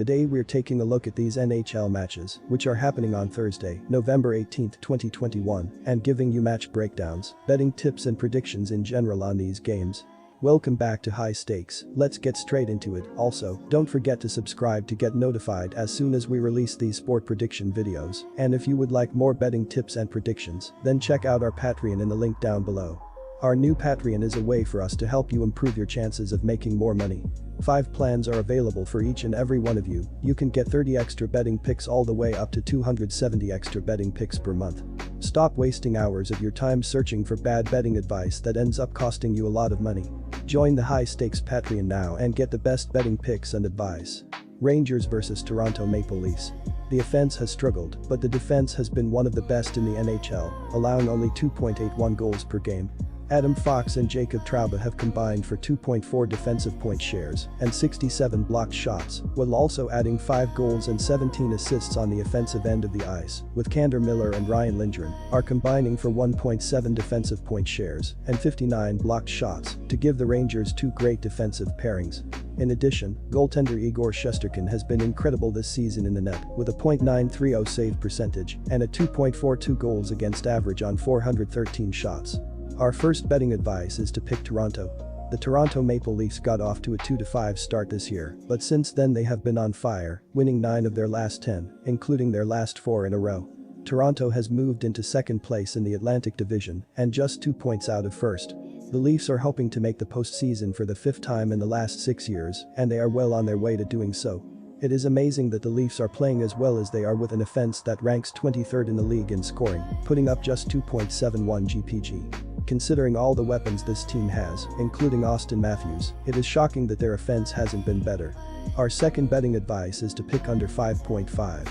Today we're taking a look at these NHL matches, which are happening on Thursday, November 18, 2021, and giving you match breakdowns, betting tips and predictions in general on these games. Welcome back to High Stakes, let's get straight into it. Also, don't forget to subscribe to get notified as soon as we release these sport prediction videos, and if you would like more betting tips and predictions, then check out our Patreon in the link down below. Our new Patreon is a way for us to help you improve your chances of making more money. 5 plans are available for each and every one of you. You can get 30 extra betting picks all the way up to 270 extra betting picks per month. Stop wasting hours of your time searching for bad betting advice that ends up costing you a lot of money. Join the High Stakes Patreon now and get the best betting picks and advice. Rangers vs Toronto Maple Leafs. The offense has struggled, but the defense has been one of the best in the NHL, allowing only 2.81 goals per game. Adam Fox and Jacob Trouba have combined for 2.4 defensive point shares and 67 blocked shots, while also adding 5 goals and 17 assists on the offensive end of the ice, with Kander Miller and Ryan Lindgren are combining for 1.7 defensive point shares and 59 blocked shots to give the Rangers 2 great defensive pairings. In addition, goaltender Igor Shesterkin has been incredible this season in the net, with a .930 save percentage and a 2.42 goals against average on 413 shots. Our first betting advice is to pick Toronto. The Toronto Maple Leafs got off to a 2-5 start this year, but since then they have been on fire, winning 9 of their last 10, including their last 4 in a row. Toronto has moved into second place in the Atlantic Division and just 2 points out of first. The Leafs are hoping to make the postseason for the 5th time in the last 6 years, and they are well on their way to doing so. It is amazing that the Leafs are playing as well as they are with an offense that ranks 23rd in the league in scoring, putting up just 2.71 GPG. Considering all the weapons this team has, including Austin Matthews, it is shocking that their offense hasn't been better. Our second betting advice is to pick under 5.5.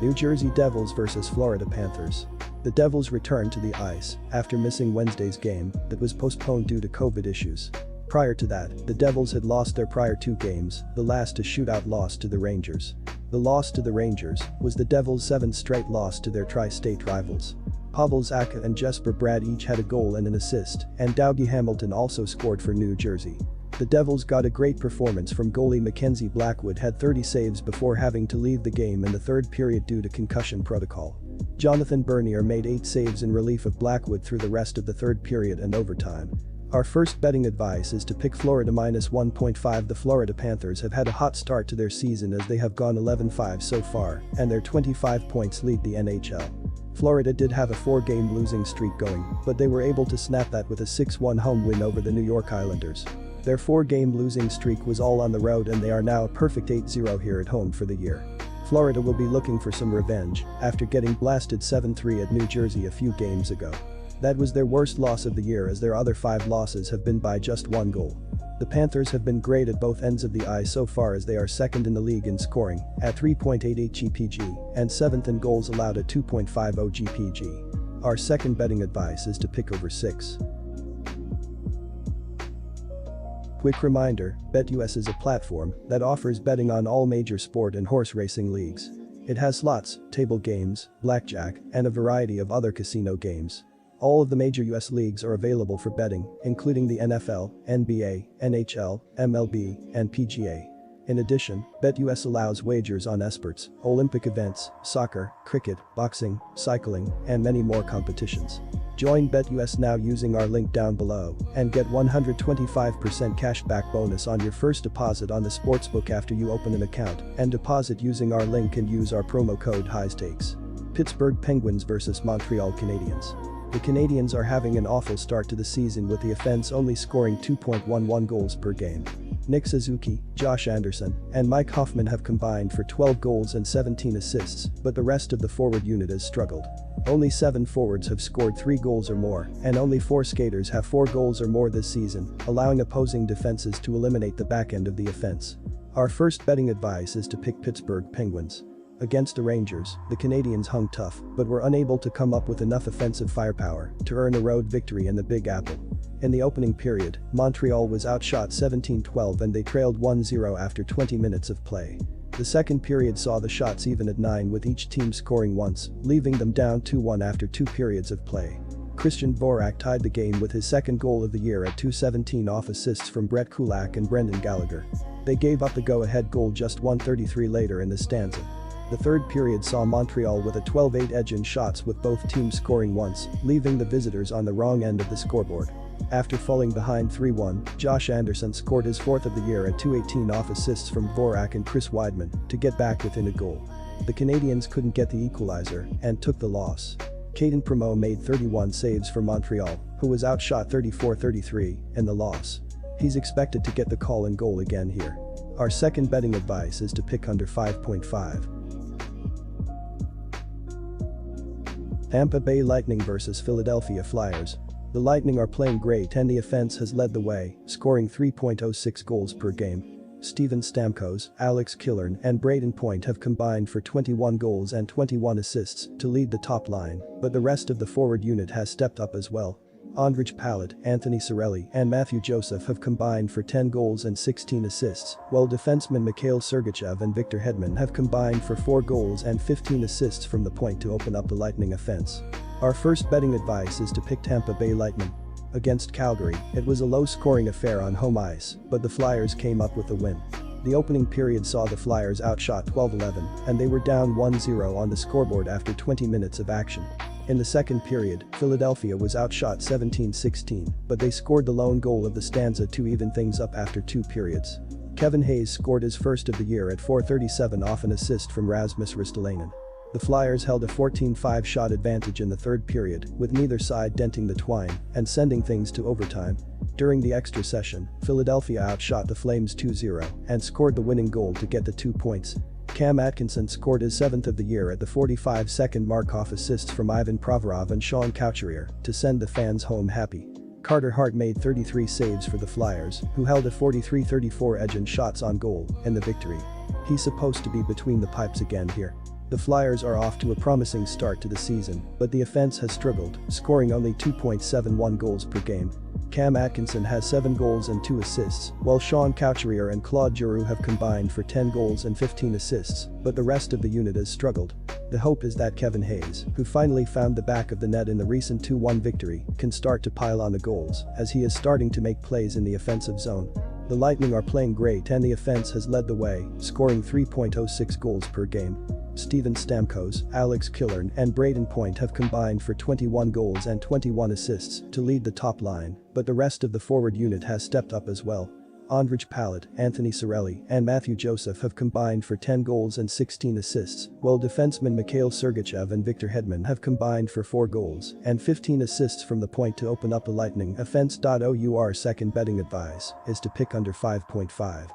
New Jersey Devils vs Florida Panthers. The Devils returned to the ice after missing Wednesday's game that was postponed due to COVID issues. Prior to that, the Devils had lost their prior 2 games, the last a shootout loss to the Rangers. The loss to the Rangers was the Devils' 7th straight loss to their tri-state rivals. Pavel Zacha and Jesper Bratt each had a goal and an assist, and Dougie Hamilton also scored for New Jersey. The Devils got a great performance from goalie Mackenzie Blackwood, had 30 saves before having to leave the game in the third period due to concussion protocol. Jonathan Bernier made 8 saves in relief of Blackwood through the rest of the third period and overtime. Our first betting advice is to pick Florida -1.5. The Florida Panthers have had a hot start to their season as they have gone 11-5 so far, and their 25 points lead the NHL. Florida did have a 4-game losing streak going, but they were able to snap that with a 6-1 home win over the New York Islanders. Their 4-game losing streak was all on the road, and they are now a perfect 8-0 here at home for the year. Florida will be looking for some revenge after getting blasted 7-3 at New Jersey a few games ago. That was their worst loss of the year, as their other 5 losses have been by just 1 goal. The Panthers have been great at both ends of the ice so far, as they are 2nd in the league in scoring at 3.88 GPG and 7th in goals allowed at 2.50 GPG. Our second betting advice is to pick over 6. Quick reminder, BetUS is a platform that offers betting on all major sport and horse racing leagues. It has slots, table games, blackjack, and a variety of other casino games. All of the major US leagues are available for betting, including the NFL, NBA, NHL, MLB, and PGA. In addition, BetUS allows wagers on esports, Olympic events, soccer, cricket, boxing, cycling, and many more competitions. Join BetUS now using our link down below and get 125% cashback bonus on your first deposit on the sportsbook after you open an account and deposit using our link and use our promo code HIGHSTAKES. Pittsburgh Penguins vs Montreal Canadiens. The Canadiens are having an awful start to the season, with the offense only scoring 2.11 goals per game. Nick Suzuki, Josh Anderson, and Mike Hoffman have combined for 12 goals and 17 assists, but the rest of the forward unit has struggled. Only 7 forwards have scored 3 goals or more, and only 4 skaters have 4 goals or more this season, allowing opposing defenses to eliminate the back end of the offense. Our first betting advice is to pick Pittsburgh Penguins. Against the Rangers, the Canadiens hung tough, but were unable to come up with enough offensive firepower to earn a road victory in the Big Apple. In the opening period, Montreal was outshot 17-12 and they trailed 1-0 after 20 minutes of play. The second period saw the shots even at 9, with each team scoring once, leaving them down 2-1 after 2 periods of play. Christian Dvorak tied the game with his second goal of the year at 2:17 off assists from Brett Kulak and Brendan Gallagher. They gave up the go-ahead goal just 1:33 later in the stanza. The third period saw Montreal with a 12-8 edge in shots with both teams scoring once, leaving the visitors on the wrong end of the scoreboard. After falling behind 3-1, Josh Anderson scored his fourth of the year at 2:18 off assists from Dvorak and Chris Weidman to get back within a goal. The Canadiens couldn't get the equalizer and took the loss. Caden Primo made 31 saves for Montreal, who was outshot 34-33 in the loss. He's expected to get the call and goal again here. Our second betting advice is to pick under 5.5. Tampa Bay Lightning vs Philadelphia Flyers. The Lightning are playing great and the offense has led the way, scoring 3.06 goals per game. Steven Stamkos, Alex Killorn and Brayden Point have combined for 21 goals and 21 assists to lead the top line, but the rest of the forward unit has stepped up as well. Ondrej Palat, Anthony Cirelli and Matthew Joseph have combined for 10 goals and 16 assists, while defensemen Mikhail Sergachev and Victor Hedman have combined for 4 goals and 15 assists from the point to open up the Lightning offense. Our first betting advice is to pick Tampa Bay Lightning. Against Calgary, it was a low-scoring affair on home ice, but the Flyers came up with a win. The opening period saw the Flyers outshot 12-11, and they were down 1-0 on the scoreboard after 20 minutes of action. In the second period, Philadelphia was outshot 17-16, but they scored the lone goal of the stanza to even things up after 2 periods. Kevin Hayes scored his first of the year at 4:37 off an assist from Rasmus Ristolainen. The Flyers held a 14-5 shot advantage in the third period, with neither side denting the twine and sending things to overtime. During the extra session, Philadelphia outshot the Flames 2-0 and scored the winning goal to get the 2 points. Cam Atkinson scored his 7th of the year at the 45-second mark off assists from Ivan Provorov and Sean Couturier to send the fans home happy. Carter Hart made 33 saves for the Flyers, who held a 43-34 edge in shots on goal in the victory. He's supposed to be between the pipes again here. The Flyers are off to a promising start to the season, but the offense has struggled, scoring only 2.71 goals per game. Cam Atkinson has 7 goals and 2 assists, while Sean Couturier and Claude Giroux have combined for 10 goals and 15 assists, but the rest of the unit has struggled. The hope is that Kevin Hayes, who finally found the back of the net in the recent 2-1 victory, can start to pile on the goals, as he is starting to make plays in the offensive zone. The Lightning are playing great and the offense has led the way, scoring 3.06 goals per game. Steven Stamkos, Alex Killorn and Brayden Point have combined for 21 goals and 21 assists to lead the top line, but the rest of the forward unit has stepped up as well. Ondrej Palat, Anthony Cirelli and Matthew Joseph have combined for 10 goals and 16 assists, while defensemen Mikhail Sergachev and Victor Hedman have combined for 4 goals and 15 assists from the point to open up the Lightning offense. Our second betting advice is to pick under 5.5.